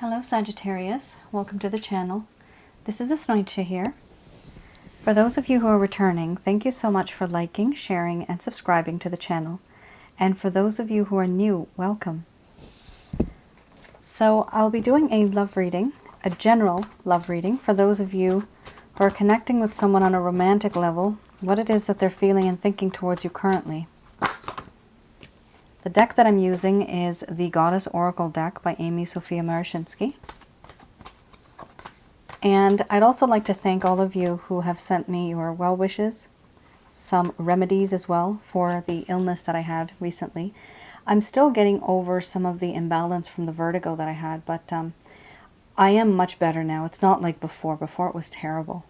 Hello Sagittarius, welcome to the channel. This is Asnointia here. For those of you who are returning, thank you so much for liking, sharing, and subscribing to the channel. And for those of you who are new, welcome. So I'll be doing a love reading, a general love reading, for those of you who are connecting with someone on a romantic level, what it is that they're feeling and thinking towards you currently. The deck that I'm using is the Goddess Oracle deck by Amy Sophia Marashinsky. And I'd also like to thank all of you who have sent me your well wishes, some remedies as well for the illness that I had recently. I'm still getting over some of the imbalance from the vertigo that I had, but I am much better now. It's not like before. Before it was terrible.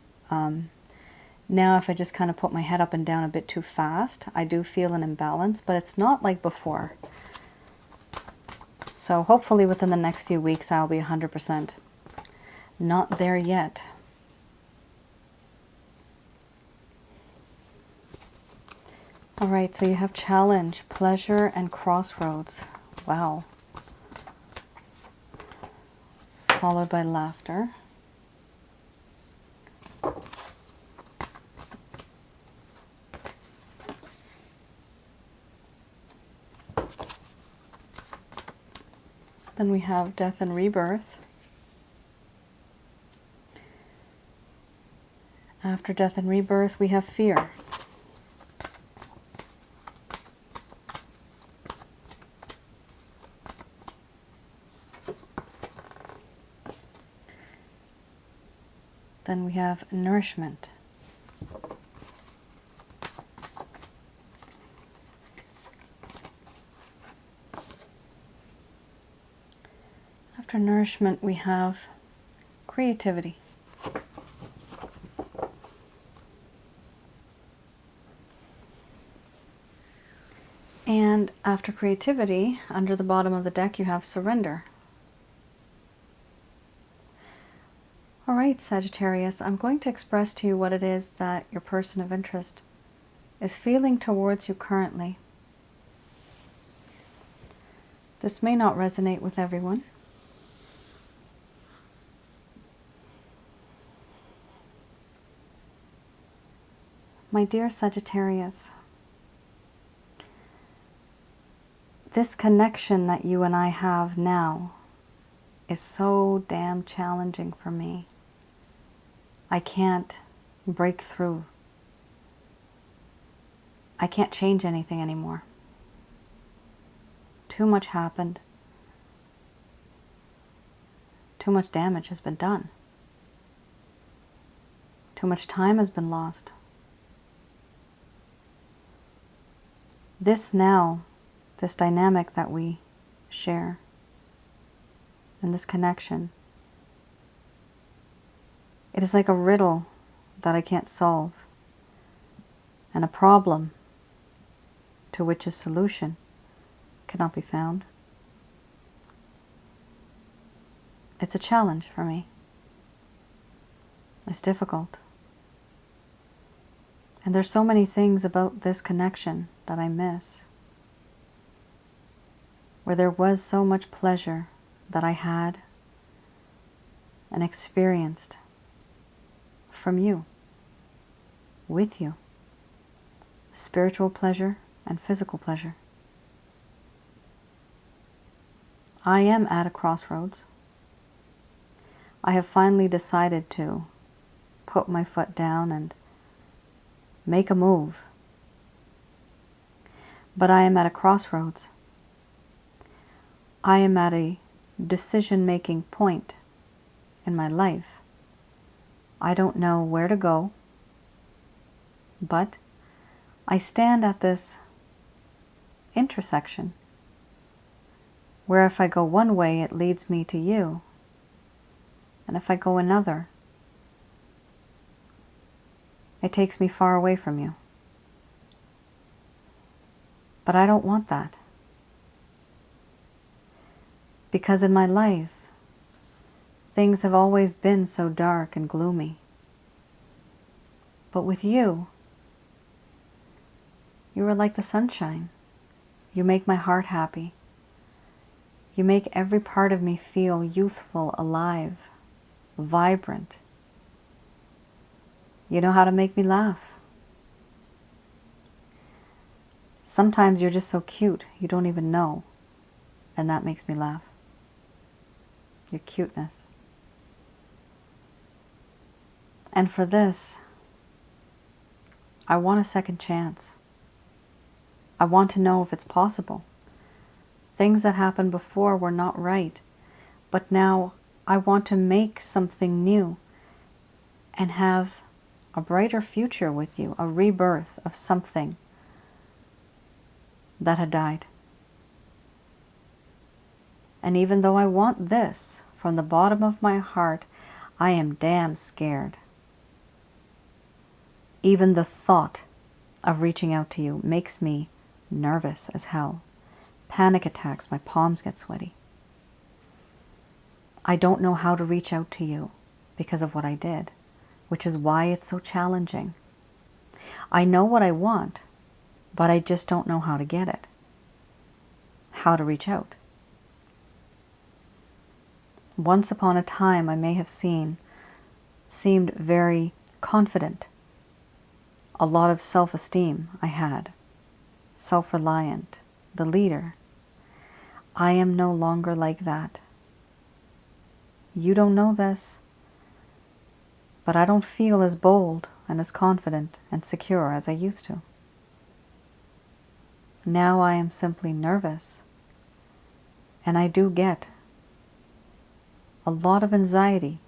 Now if I just kind of put my head up and down a bit too fast, I do feel an imbalance, but it's not like before. So hopefully within the next few weeks I'll be 100%. Not there yet. All right, so you have challenge, pleasure, and crossroads. Wow. Followed by laughter. Then we have death and rebirth. After death and rebirth, we have fear. Then we have nourishment. After nourishment, we have creativity. And after creativity, under the bottom of the deck, you have surrender. All right, Sagittarius, I'm going to express to you what it is that your person of interest is feeling towards you currently. This may not resonate with everyone. My dear Sagittarius, this connection that you and I have now is so damn challenging for me. I can't break through. I can't change anything anymore. Too much happened. Too much damage has been done. Too much time has been lost. This now, this dynamic that we share, and this connection, it is like a riddle that I can't solve, and a problem to which a solution cannot be found. It's a challenge for me. It's difficult. And there's so many things about this connection that I miss, where there was so much pleasure that I had and experienced from you, with you, spiritual pleasure and physical pleasure. I am at a crossroads. I have finally decided to put my foot down and make a move. But I am at a crossroads. I am at a decision-making point in my life. I don't know where to go, but I stand at this intersection where if I go one way, it leads me to you, and if I go another, it takes me far away from you. But I don't want that. Because in my life, things have always been so dark and gloomy. But with you, you are like the sunshine. You make my heart happy. You make every part of me feel youthful, alive, vibrant. You know how to make me laugh. Sometimes you're just so cute, you don't even know, and that makes me laugh. Your cuteness. And for this, I want a second chance. I want to know if it's possible. Things that happened before were not right, but now I want to make something new and have a brighter future with you, a rebirth of something that had died. And even though I want this, from the bottom of my heart, I am damn scared. Even the thought of reaching out to you makes me nervous as hell. Panic attacks, my palms get sweaty. I don't know how to reach out to you because of what I did, which is why it's so challenging. I know what I want, but I just don't know how to get it. How to reach out. Once upon a time, I may have seemed very confident. A lot of self-esteem I had. Self-reliant. The leader. I am no longer like that. You don't know this, but I don't feel as bold and as confident and secure as I used to. Now I am simply nervous, and I do get a lot of anxiety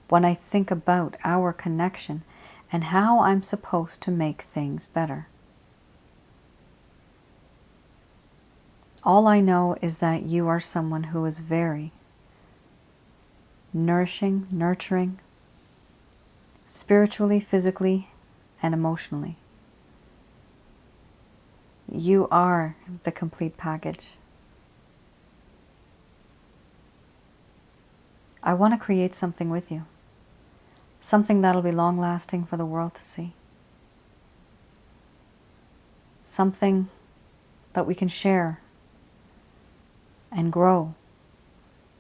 when I think about our connection and how I'm supposed to make things better. All I know is that you are someone who is very nourishing, nurturing, spiritually, physically, and emotionally. You are the complete package. I want to create something with you. Something that'll be long-lasting for the world to see. Something that we can share and grow,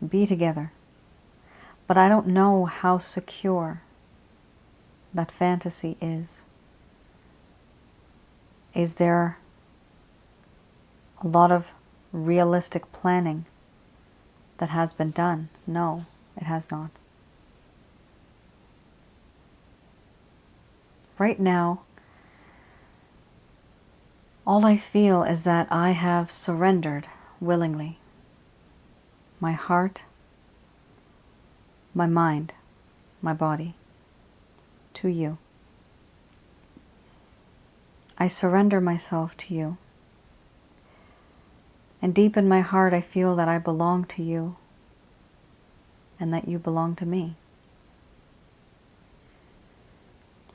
be together. But I don't know how secure that fantasy is. Is there a lot of realistic planning that has been done? No, it has not. Right now, all I feel is that I have surrendered willingly. My heart, my mind, my body, to you. I surrender myself to you. And deep in my heart, I feel that I belong to you and that you belong to me.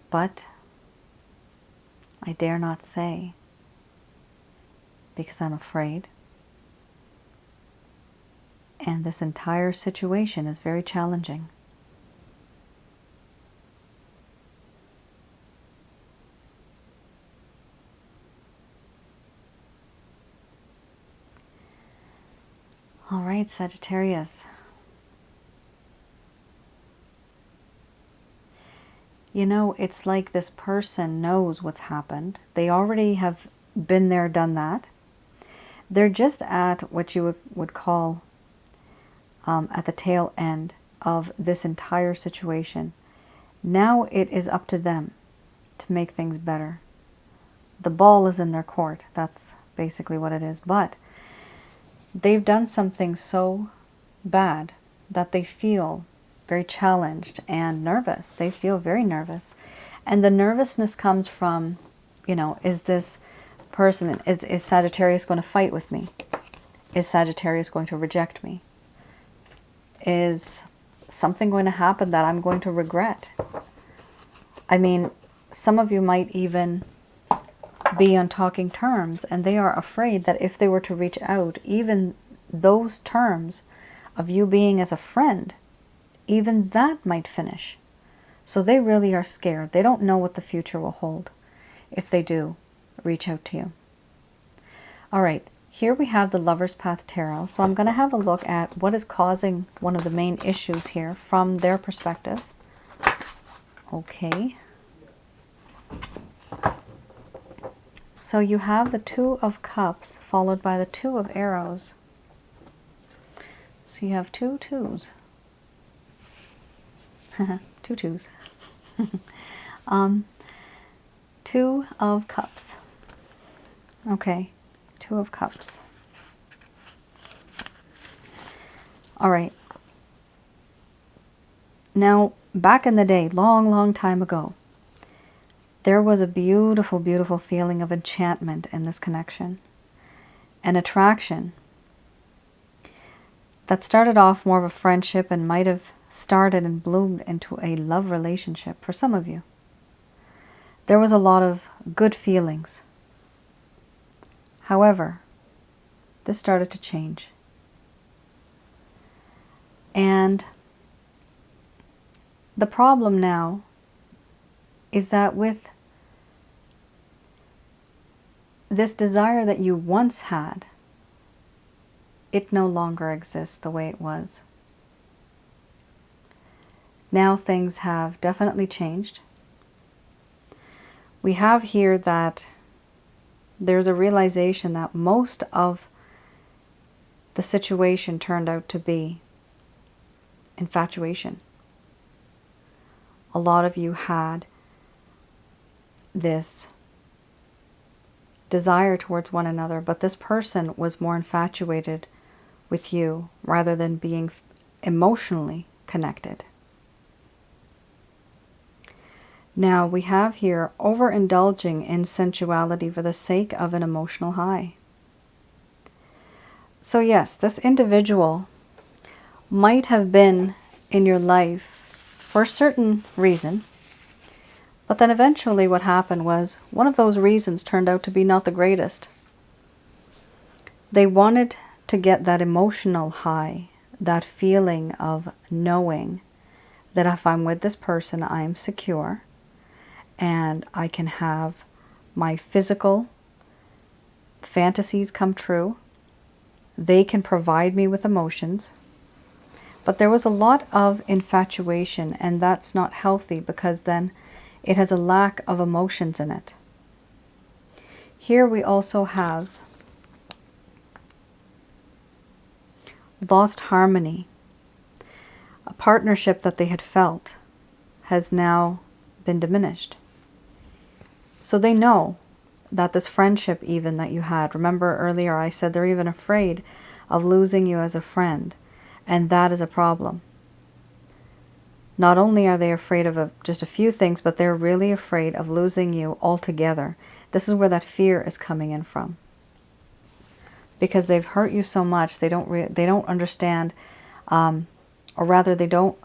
But I dare not say, because I'm afraid. And this entire situation is very challenging. All right, Sagittarius. You know, it's like this person knows what's happened. They already have been there, done that. They're just at what you would call at the tail end of this entire situation. Now it is up to them to make things better. The ball is in their court. That's basically what it is. But they've done something so bad that they feel very challenged and nervous. They feel very nervous. And the nervousness comes from, you know, is this person, is Sagittarius going to fight with me? Is Sagittarius going to reject me? Is something going to happen that I'm going to regret? I mean, some of you might even be on talking terms, and they are afraid that if they were to reach out, even those terms of you being as a friend, even that might finish. So they really are scared. They don't know what the future will hold if they do reach out to you. All right, Here we have the Lover's Path Tarot. So I'm going to have a look at what is causing one of the main issues here from their perspective. Okay. So you have the Two of Cups followed by the Two of Arrows. So you have two twos. Two twos. Two of Cups. Okay. Two of Cups. All right. Now, back in the day, long, long time ago, there was a beautiful, beautiful feeling of enchantment in this connection. An attraction that started off more of a friendship and might have started and bloomed into a love relationship for some of you. There was a lot of good feelings. However, this started to change. And the problem now is that with this desire that you once had, it no longer exists the way it was. Now things have definitely changed. We have here that there's a realization that most of the situation turned out to be infatuation. A lot of you had this desire towards one another, but this person was more infatuated with you rather than being emotionally connected. Now we have here overindulging in sensuality for the sake of an emotional high. So yes, this individual might have been in your life for a certain reason, but then eventually what happened was one of those reasons turned out to be not the greatest. They wanted to get that emotional high, that feeling of knowing that if I'm with this person, I'm secure and I can have my physical fantasies come true. They can provide me with emotions. But there was a lot of infatuation, and that's not healthy because then it has a lack of emotions in it. Here we also have lost harmony. A partnership that they had felt has now been diminished. So they know that this friendship even that you had, remember earlier I said they're even afraid of losing you as a friend, and that is a problem. Not only are they afraid of just a few things, but they're really afraid of losing you altogether. This is where that fear is coming in from. Because they've hurt you so much, they don't understand, or rather they don't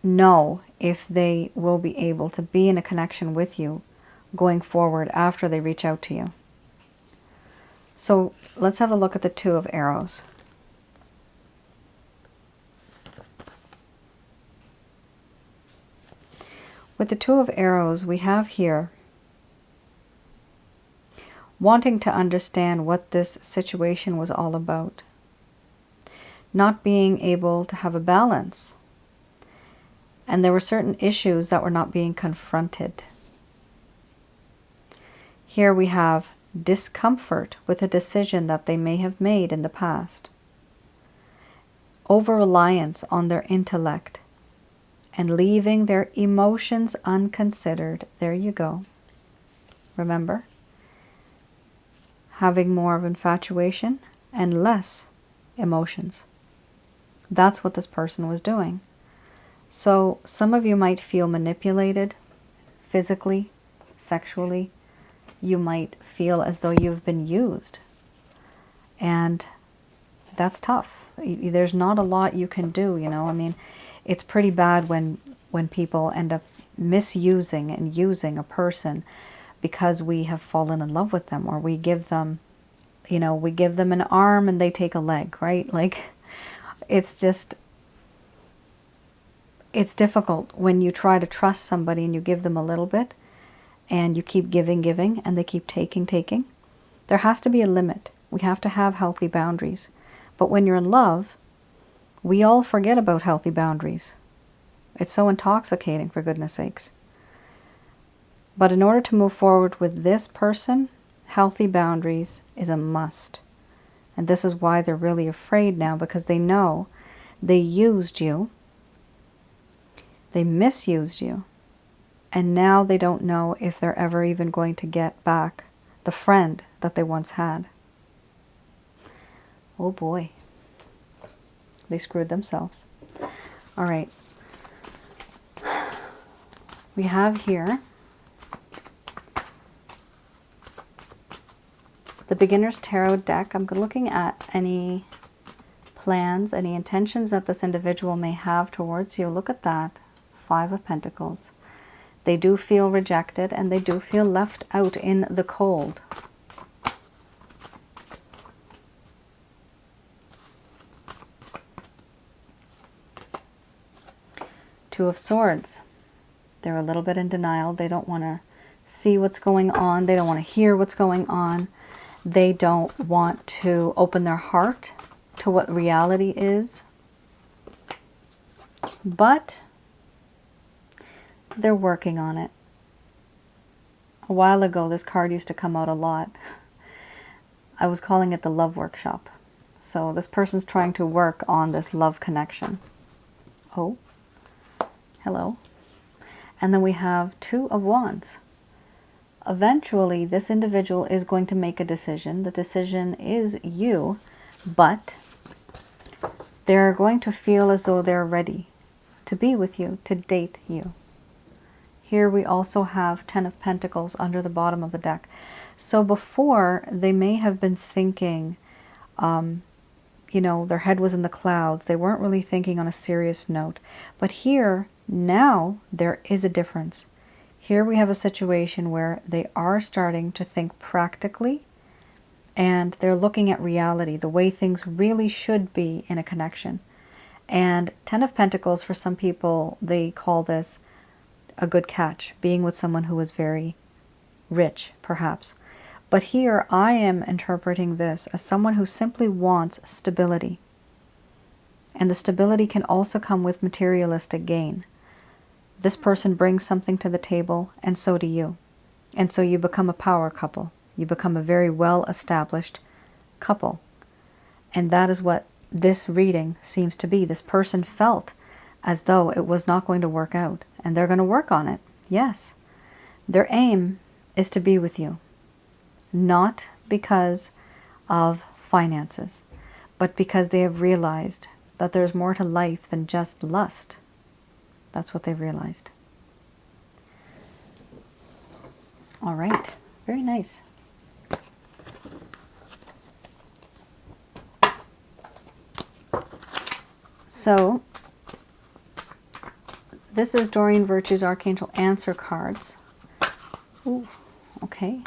know if they will be able to be in a connection with you going forward after they reach out to you. So let's have a look at the Two of Arrows. With the Two of Arrows, we have here wanting to understand what this situation was all about. Not being able to have a balance. And there were certain issues that were not being confronted. Here we have discomfort with a decision that they may have made in the past. Over-reliance on their intellect and leaving their emotions unconsidered. There you go. Remember? Having more of infatuation and less emotions. That's what this person was doing. So some of you might feel manipulated physically, sexually. You might feel as though you've been used. And that's tough. There's not a lot you can do, you know. I mean, it's pretty bad when people end up misusing and using a person because we have fallen in love with them, or we give them, you know, we give them an arm and they take a leg, right? Like, it's just, it's difficult when you try to trust somebody and you give them a little bit and you keep giving, and they keep taking. There has to be a limit. We have to have healthy boundaries. But when you're in love, we all forget about healthy boundaries. It's so intoxicating, for goodness sakes. But in order to move forward with this person, healthy boundaries is a must. And this is why they're really afraid now, because they know they used you, they misused you, and now they don't know if they're ever even going to get back the friend that they once had. Oh boy. They screwed themselves. All right. We have here the Beginner's Tarot deck. I'm looking at any plans, any intentions that this individual may have towards you. Look at that. 5 of Pentacles. They do feel rejected and they do feel left out in the cold. Two of Swords. They're a little bit in denial. They don't want to see what's going on. They don't want to hear what's going on. They don't want to open their heart to what reality is. But they're working on it. A while ago, this card used to come out a lot. I was calling it the love workshop. So this person's trying to work on this love connection. Oh, hello. And then we have 2 of Wands. Eventually, this individual is going to make a decision. The decision is you, but they're going to feel as though they're ready to be with you, to date you. Here we also have 10 of Pentacles under the bottom of the deck. So before, they may have been thinking, you know, their head was in the clouds. They weren't really thinking on a serious note. But here, now, there is a difference. Here we have a situation where they are starting to think practically, and they're looking at reality, the way things really should be in a connection. And 10 of Pentacles, for some people, they call this a good catch, being with someone who is very rich, perhaps. But here I am interpreting this as someone who simply wants stability. And the stability can also come with materialistic gain. This person brings something to the table, and so do you. And so you become a power couple. You become a very well-established couple. And that is what this reading seems to be. This person felt as though it was not going to work out, and they're going to work on it. Yes. Their aim is to be with you, not because of finances, but because they have realized that there's more to life than just lust. That's what they've realized. All right. Very nice. So, this is Doreen Virtue's Archangel Answer cards. Ooh, okay.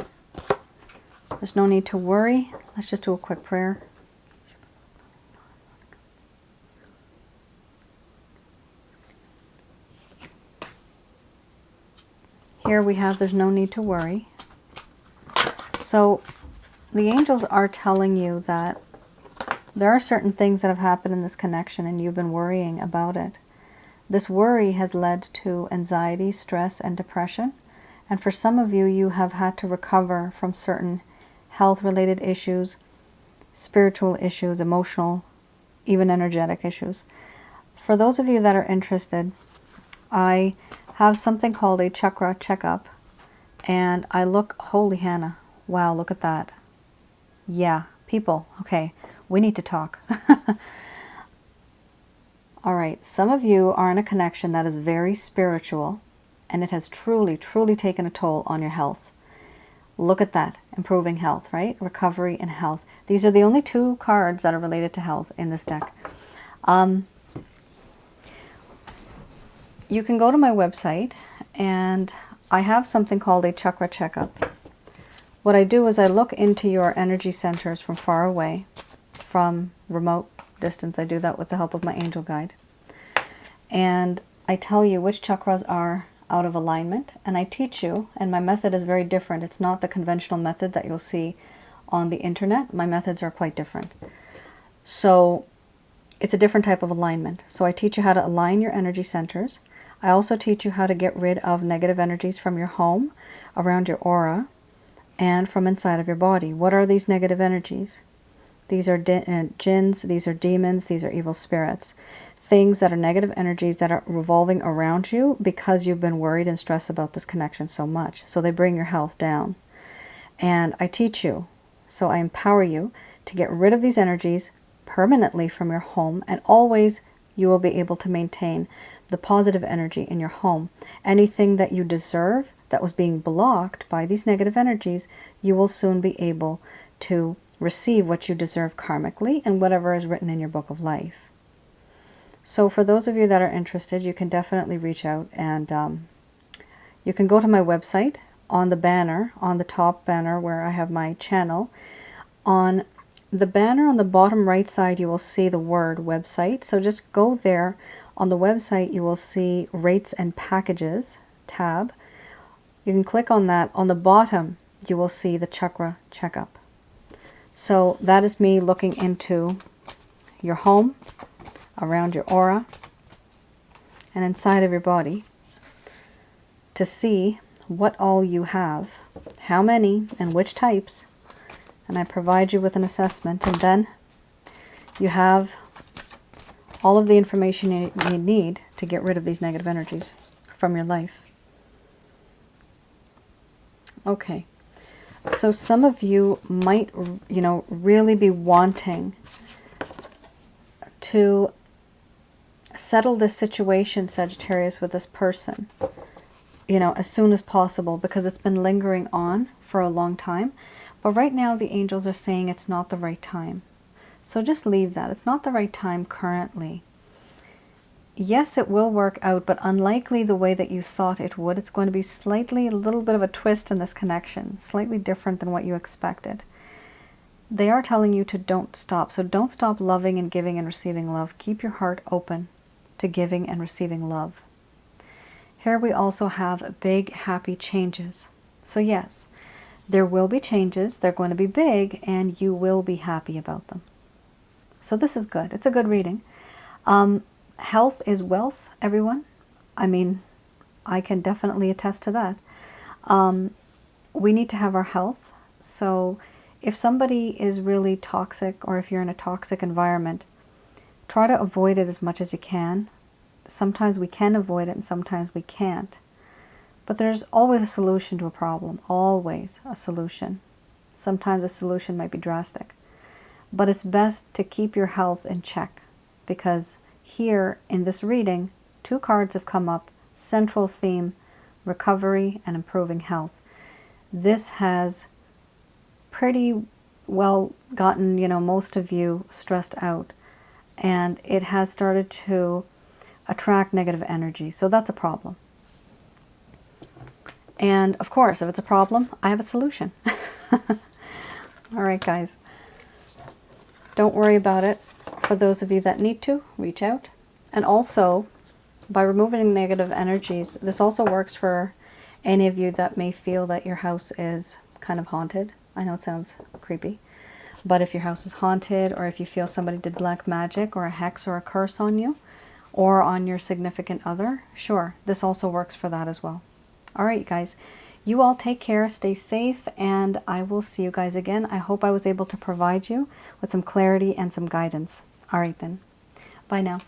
There's no need to worry. Let's just do a quick prayer. Here we have there's no need to worry. So the angels are telling you that there are certain things that have happened in this connection and you've been worrying about it. This worry has led to anxiety, stress, and depression. And for some of you, you have had to recover from certain health-related issues, spiritual issues, emotional, even energetic issues. For those of you that are interested, I have something called a chakra checkup, and I look, holy Hannah, wow, look at that. Yeah, people, okay, we need to talk. All right, some of you are in a connection that is very spiritual, and it has truly, truly taken a toll on your health. Look at that, improving health, right? Recovery and health. These are the only 2 cards that are related to health in this deck. You can go to my website, and I have something called a chakra checkup. What I do is I look into your energy centers from far away, from remote distance. I do that with the help of my angel guide. And I tell you which chakras are out of alignment, and I teach you, and my method is very different. It's not the conventional method that you'll see on the internet. My methods are quite different. So it's a different type of alignment. So I teach you how to align your energy centers. I also teach you how to get rid of negative energies from your home, around your aura, and from inside of your body. What are these negative energies? These are jinns, these are demons, these are evil spirits. Things that are negative energies that are revolving around you because you've been worried and stressed about this connection so much. So they bring your health down. And I teach you, so I empower you to get rid of these energies permanently from your home, and always you will be able to maintain the positive energy in your home. Anything that you deserve that was being blocked by these negative energies, you will soon be able to receive what you deserve karmically and whatever is written in your book of life. So for those of you that are interested, you can definitely reach out, and you can go to my website. On the banner, on the top banner where I have my channel, on the banner on the bottom right side, you will see the word website. So just go there. On the website, you will see rates and packages tab. You can click on that. On the bottom, you will see the chakra checkup. So that is me looking into your home, around your aura, and inside of your body to see what all you have, how many and which types, and I provide you with an assessment, and then you have all of the information you need to get rid of these negative energies from your life. Okay, so some of you might, really be wanting to settle this situation, Sagittarius, with this person, as soon as possible, because it's been lingering on for a long time. But right now the angels are saying it's not the right time. So just leave that. It's not the right time currently. Yes, it will work out, but unlikely the way that you thought it would. It's going to be a little bit of a twist in this connection, slightly different than what you expected. They are telling you to don't stop. So don't stop loving and giving and receiving love. Keep your heart open to giving and receiving love. Here we also have big, happy changes. So yes, there will be changes. They're going to be big, and you will be happy about them. So this is good. It's a good reading. Health is wealth, everyone. I mean, I can definitely attest to that. We need to have our health. So if somebody is really toxic, or if you're in a toxic environment, try to avoid it as much as you can. Sometimes we can avoid it and sometimes we can't. But there's always a solution to a problem. Always a solution. Sometimes a solution might be drastic. But it's best to keep your health in check, because here in this reading, 2 cards have come up. Central theme, recovery and improving health. This has pretty well gotten, most of you stressed out. And it has started to attract negative energy. So that's a problem. And of course, if it's a problem, I have a solution. All right, guys. Don't worry about it. For those of you that need to, reach out. And also, by removing negative energies, this also works for any of you that may feel that your house is kind of haunted. I know it sounds creepy. But if your house is haunted, or if you feel somebody did black magic or a hex or a curse on you, or on your significant other, sure, this also works for that as well. All right, guys, you all take care, stay safe, and I will see you guys again. I hope I was able to provide you with some clarity and some guidance. All right then, bye now.